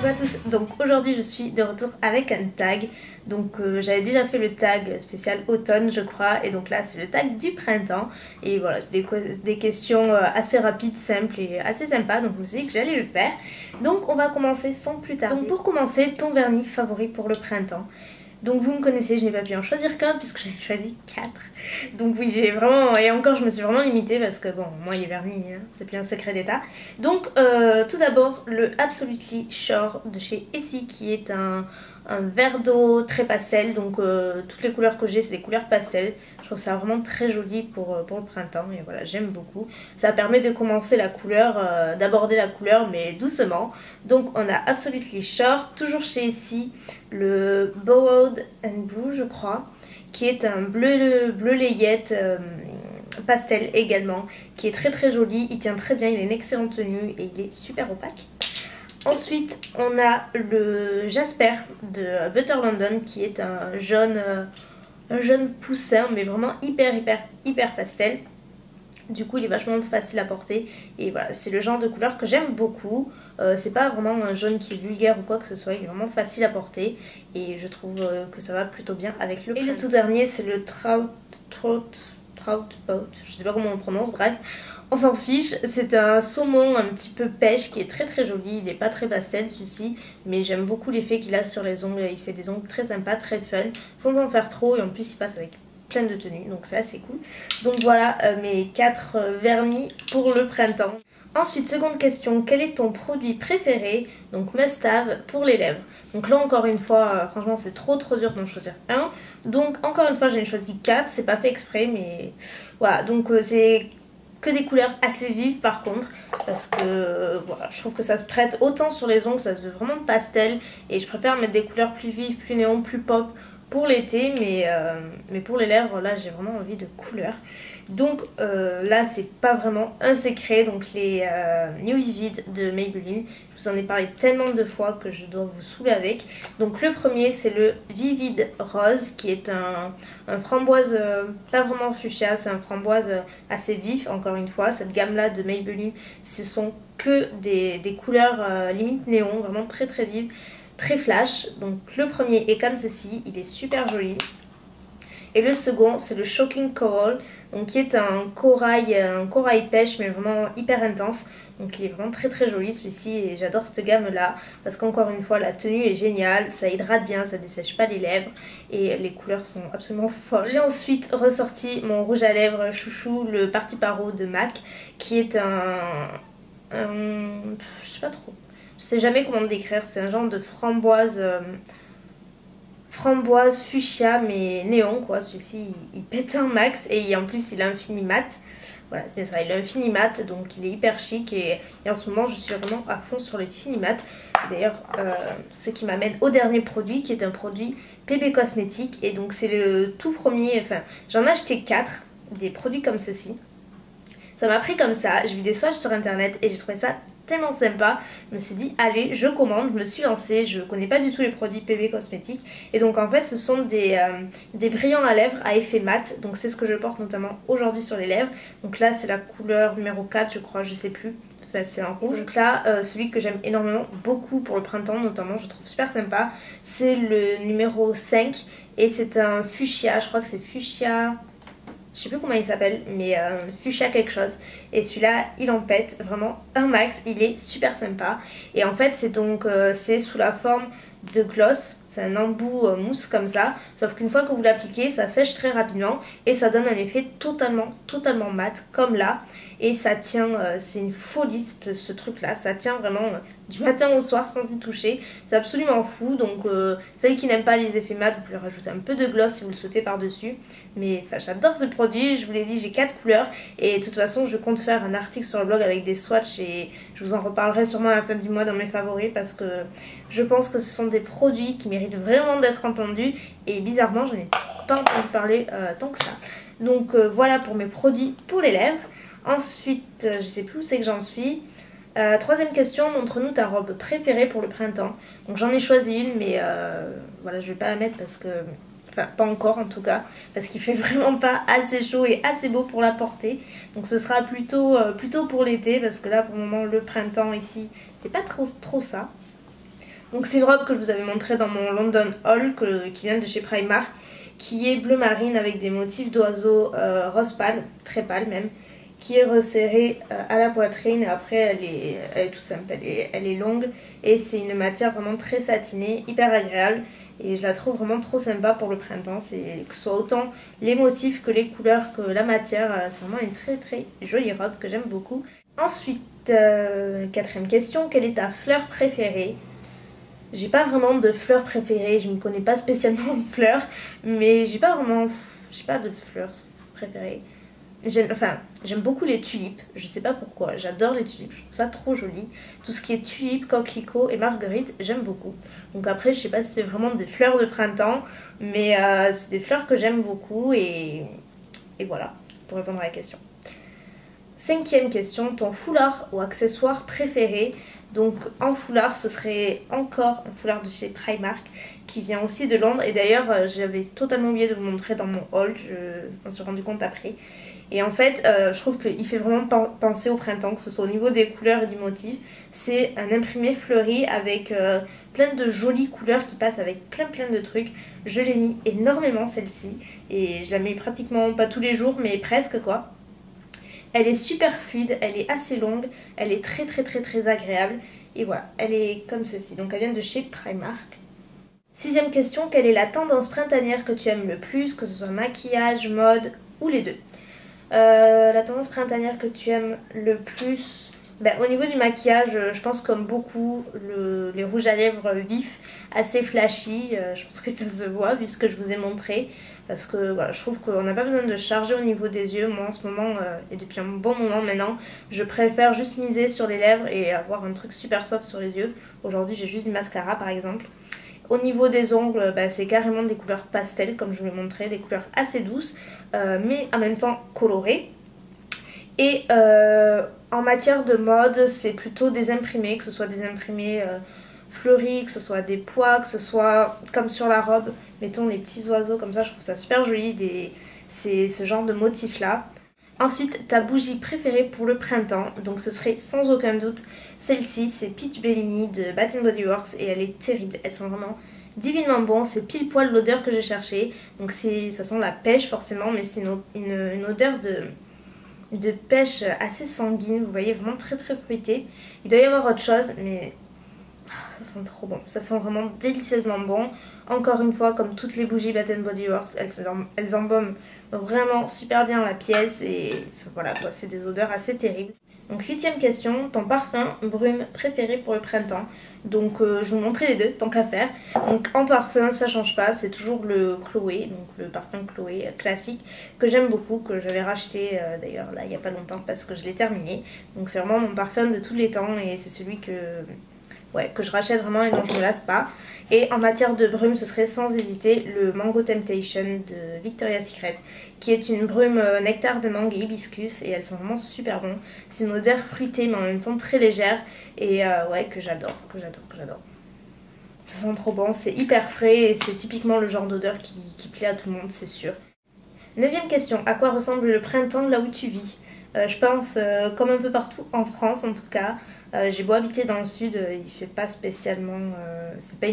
Coucou à tous, donc aujourd'hui je suis de retour avec un tag. Donc j'avais déjà fait le tag spécial automne je crois, et donc là c'est le tag du printemps. Et voilà, c'est des questions assez rapides, simples et assez sympas, donc je me suis dit que j'allais le faire. Donc on va commencer sans plus tarder. Donc pour commencer, ton vernis favori pour le printemps. Donc vous me connaissez, je n'ai pas pu en choisir qu'un puisque j'en ai choisi 4. Donc oui, j'ai vraiment, et encore je me suis vraiment limitée parce que bon, moi les vernis, hein, c'est plus un secret d'état. Donc tout d'abord le Absolutely Shore de chez Essie, qui est un verre d'eau très pastel. Donc toutes les couleurs que j'ai c'est des couleurs pastel. Je trouve ça vraiment très joli pour le printemps et voilà, j'aime beaucoup. Ça permet de commencer la couleur, d'aborder la couleur mais doucement. Donc on a Absolutely Shore, toujours chez Essie, le Borrowed and Blue je crois, qui est un bleu layette pastel également, qui est très très joli, il tient très bien, il a une excellente tenue et il est super opaque. Ensuite on a le Jasper de Butter London, qui est un jaune poussin mais vraiment hyper pastel. Du coup il est vachement facile à porter et voilà, c'est le genre de couleur que j'aime beaucoup. C'est pas vraiment un jaune qui est vulgaire ou quoi que ce soit, il est vraiment facile à porter et je trouve que ça va plutôt bien avec le print. Et le tout dernier c'est le Trout Boat, je sais pas comment on le prononce, bref, on s'en fiche. C'est un saumon un petit peu pêche qui est très très joli, il est pas très pastel celui-ci, mais j'aime beaucoup l'effet qu'il a sur les ongles, il fait des ongles très sympas, très fun, sans en faire trop, et en plus il passe avec plein de tenues, donc c'est assez cool. Donc voilà mes 4 vernis pour le printemps. Ensuite, seconde question, quel est ton produit préféré, donc must-have pour les lèvres? Donc là encore une fois, franchement c'est trop dur d'en choisir un. Donc encore une fois j'en ai choisi 4, c'est pas fait exprès mais voilà. Donc c'est que des couleurs assez vives par contre, parce que voilà, je trouve que ça se prête autant sur les ongles, ça se veut vraiment pastel. Et je préfère mettre des couleurs plus vives, plus néon, plus pop pour l'été, mais pour les lèvres là j'ai vraiment envie de couleurs. Donc là c'est pas vraiment un secret, donc les New Vivid de Maybelline, je vous en ai parlé tellement de fois que je dois vous saouler avec. Donc le premier c'est le Vivid Rose, qui est un framboise, pas vraiment fuchsia, c'est un framboise assez vif. Encore une fois, cette gamme là de Maybelline, ce sont que des couleurs limite néon, vraiment très vives, très flash. Donc le premier est comme ceci, il est super joli. Et le second c'est le Shocking Coral, donc qui est un corail pêche mais vraiment hyper intense. Donc il est vraiment très joli celui-ci et j'adore cette gamme là parce qu'encore une fois la tenue est géniale, ça hydrate bien, ça dessèche pas les lèvres et les couleurs sont absolument folles. J'ai ensuite ressorti mon rouge à lèvres chouchou, le Party Paro de MAC, qui est je sais pas trop, je sais jamais comment le décrire, c'est un genre de framboise fuchsia mais néon quoi. Celui-ci il pète un max et en plus il a un fini mat. Voilà, c'est bien ça, il a un fini mat, donc il est hyper chic et en ce moment je suis vraiment à fond sur les fini mat. D'ailleurs ce qui m'amène au dernier produit, qui est un produit PB Cosmétiques, et donc c'est le tout premier, enfin j'en ai acheté 4 des produits comme ceci. Ça m'a pris comme ça, j'ai vu des swatchs sur internet et j'ai trouvé ça tellement sympa, je me suis dit allez je commande, je me suis lancée, je connais pas du tout les produits PB Cosmétiques et donc en fait ce sont des brillants à lèvres à effet mat, donc c'est ce que je porte notamment aujourd'hui sur les lèvres. Donc là c'est la couleur numéro 4 je crois, je sais plus, enfin c'est en rouge. Donc là celui que j'aime énormément beaucoup pour le printemps notamment, je trouve super sympa, c'est le numéro 5 et c'est un fuchsia, je crois que c'est fuchsia, je sais plus comment il s'appelle, mais fuchsia quelque chose. Et celui-là, il en pète vraiment un max, il est super sympa. Et en fait, c'est donc c'est sous la forme de gloss, c'est un embout mousse comme ça. Sauf qu'une fois que vous l'appliquez, ça sèche très rapidement et ça donne un effet totalement mat, comme là. Et ça tient, c'est une folie ce truc-là, ça tient vraiment du matin au soir sans y toucher. C'est absolument fou, donc celles qui n'aiment pas les effets mat, vous pouvez rajouter un peu de gloss si vous le souhaitez par-dessus. Mais j'adore ce produit, je vous l'ai dit, j'ai 4 couleurs. Et de toute façon, je compte faire un article sur le blog avec des swatchs et je vous en reparlerai sûrement à la fin du mois dans mes favoris, parce que je pense que ce sont des produits qui méritent vraiment d'être entendus. Et bizarrement, je n'ai pas entendu parler tant que ça. Donc voilà pour mes produits pour les lèvres. Ensuite, je sais plus où c'est que j'en suis. Troisième question, montre-nous ta robe préférée pour le printemps. Donc j'en ai choisi une, mais voilà, je vais pas la mettre parce que... Enfin, pas encore en tout cas, parce qu'il fait vraiment pas assez chaud et assez beau pour la porter. Donc ce sera plutôt pour l'été, parce que là pour le moment le printemps ici, c'est pas trop ça. Donc c'est une robe que je vous avais montrée dans mon London haul qui vient de chez Primark, qui est bleu marine avec des motifs d'oiseaux rose pâle, très pâle même, qui est resserrée à la poitrine. Et après elle est toute simple, elle est longue et c'est une matière vraiment très satinée, hyper agréable. Et je la trouve vraiment trop sympa pour le printemps, que ce soit autant les motifs que les couleurs que la matière. C'est vraiment une très très jolie robe que j'aime beaucoup. Ensuite, quatrième question, quelle est ta fleur préférée? J'ai pas vraiment de fleur préférée, je ne connais pas spécialement de fleurs, mais j'ai pas de fleurs préférées. J'aime beaucoup les tulipes, je sais pas pourquoi, j'adore les tulipes, je trouve ça trop joli. Tout ce qui est tulipes, coquelicots et marguerites, j'aime beaucoup. Donc après, je sais pas si c'est vraiment des fleurs de printemps, mais c'est des fleurs que j'aime beaucoup et voilà, pour répondre à la question. Cinquième question, ton foulard ou accessoire préféré? Donc en foulard, ce serait encore un foulard de chez Primark qui vient aussi de Londres. Et d'ailleurs, j'avais totalement oublié de vous montrer dans mon haul, je m'en suis rendu compte après. Et en fait, je trouve qu'il fait vraiment penser au printemps, que ce soit au niveau des couleurs et du motif. C'est un imprimé fleuri avec plein de jolies couleurs qui passent avec plein de trucs. Je l'ai mis énormément celle-ci et je la mets pratiquement pas tous les jours mais presque quoi. Elle est super fluide, elle est assez longue, elle est très agréable. Et voilà, elle est comme ceci. Donc elle vient de chez Primark. Sixième question, quelle est la tendance printanière que tu aimes le plus, que ce soit maquillage, mode ou les deux? La tendance printanière que tu aimes le plus, au niveau du maquillage, je pense comme beaucoup les rouges à lèvres vifs, assez flashy, je pense que ça se voit vu ce que je vous ai montré. Parce que voilà, je trouve qu'on n'a pas besoin de charger au niveau des yeux. Moi en ce moment, et depuis un bon moment maintenant, je préfère juste miser sur les lèvres et avoir un truc super soft sur les yeux. Aujourd'hui j'ai juste du mascara par exemple. Au niveau des ongles, c'est carrément des couleurs pastel comme je vous l'ai montré, des couleurs assez douces mais en même temps colorées. Et en matière de mode, c'est plutôt des imprimés, que ce soit des imprimés fleuris, que ce soit des pois, que ce soit comme sur la robe, mettons les petits oiseaux comme ça, je trouve ça super joli, c'est ce genre de motif là. Ensuite, ta bougie préférée pour le printemps, donc ce serait sans aucun doute celle-ci, c'est Peach Bellini de Bath & Body Works et elle est terrible, elle sent vraiment divinement bon, c'est pile poil l'odeur que j'ai cherchée, donc ça sent la pêche forcément, mais c'est une odeur de pêche assez sanguine, vous voyez, vraiment très fruité. Il doit y avoir autre chose, mais ça sent trop bon, ça sent vraiment délicieusement bon. Encore une fois, comme toutes les bougies Bath & Body Works, elles embaument vraiment super bien la pièce et voilà quoi, c'est des odeurs assez terribles. Donc huitième question, ton parfum brume préféré pour le printemps? Donc je vous montrer les deux, tant qu'à faire. Donc en parfum, ça change pas, c'est toujours le Chloé, donc le parfum Chloé classique que j'aime beaucoup, que j'avais racheté d'ailleurs là il n'y a pas longtemps parce que je l'ai terminé. Donc c'est vraiment mon parfum de tous les temps et c'est celui que je rachète vraiment et dont je ne me lasse pas. Et en matière de brume, ce serait sans hésiter le Mango Temptation de Victoria's Secret, qui est une brume nectar de mangue et hibiscus et elle sent vraiment super bon. C'est une odeur fruitée mais en même temps très légère et que j'adore. Ça sent trop bon, c'est hyper frais et c'est typiquement le genre d'odeur qui plaît à tout le monde, c'est sûr. Neuvième question, à quoi ressemble le printemps là où tu vis? Je pense comme un peu partout en France en tout cas. J'ai beau habiter dans le sud, il fait pas spécialement, c'est pas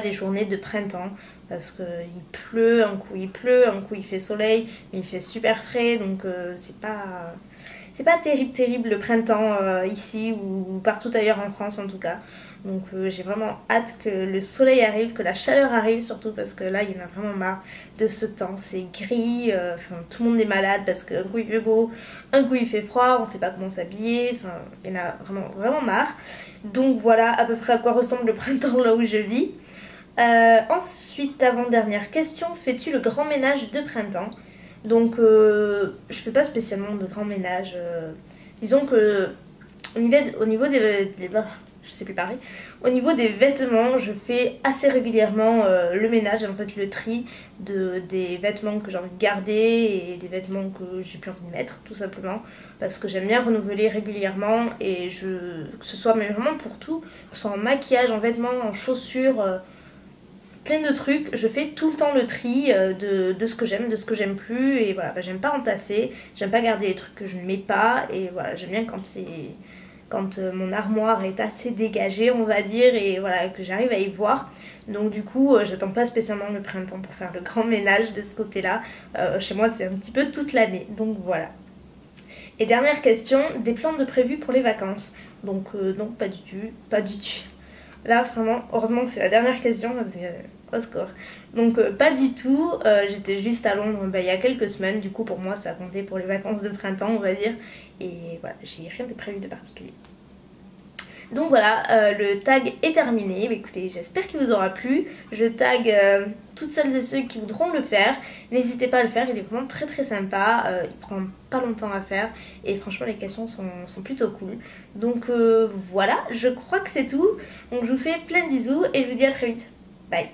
des journées de printemps parce qu'il pleut, un coup il fait soleil, mais il fait super frais donc c'est pas terrible le printemps ici ou partout ailleurs en France en tout cas. Donc j'ai vraiment hâte que le soleil arrive, que la chaleur arrive surtout parce que là il y en a vraiment marre de ce temps, c'est gris, tout le monde est malade parce qu'un coup il fait beau, un coup il fait froid, on sait pas comment s'habiller, il y en a vraiment marre. Donc voilà à peu près à quoi ressemble le printemps là où je vis. Ensuite, avant-dernière question, fais-tu le grand ménage de printemps? Donc je fais pas spécialement de grand ménage, disons que au niveau je sais plus parler. Au niveau des vêtements, je fais assez régulièrement le ménage, en fait le tri des vêtements que j'ai envie de garder et des vêtements que j'ai plus envie de mettre tout simplement parce que j'aime bien renouveler régulièrement et que ce soit mais vraiment pour tout, que ce soit en maquillage, en vêtements, en chaussures, plein de trucs, je fais tout le temps le tri de ce que j'aime, de ce que j'aime plus et voilà, j'aime pas entasser, j'aime pas garder les trucs que je ne mets pas et voilà, j'aime bien quand quand mon armoire est assez dégagée on va dire et voilà que j'arrive à y voir. Donc du coup j'attends pas spécialement le printemps pour faire le grand ménage de ce côté là. Chez moi c'est un petit peu toute l'année donc voilà. Et dernière question, des plans de prévus pour les vacances? Donc non pas du tout, pas du tout. Là vraiment heureusement que c'est la dernière question parce que au secours. Donc pas du tout, j'étais juste à Londres il y a quelques semaines, du coup pour moi ça a compté pour les vacances de printemps on va dire. Et voilà, j'ai rien de prévu de particulier. Donc voilà, le tag est terminé. Écoutez, j'espère qu'il vous aura plu. Je tag toutes celles et ceux qui voudront le faire. N'hésitez pas à le faire, il est vraiment très très sympa. Il prend pas longtemps à faire et franchement les questions sont plutôt cool. Donc voilà, je crois que c'est tout. Donc je vous fais plein de bisous et je vous dis à très vite. Bye.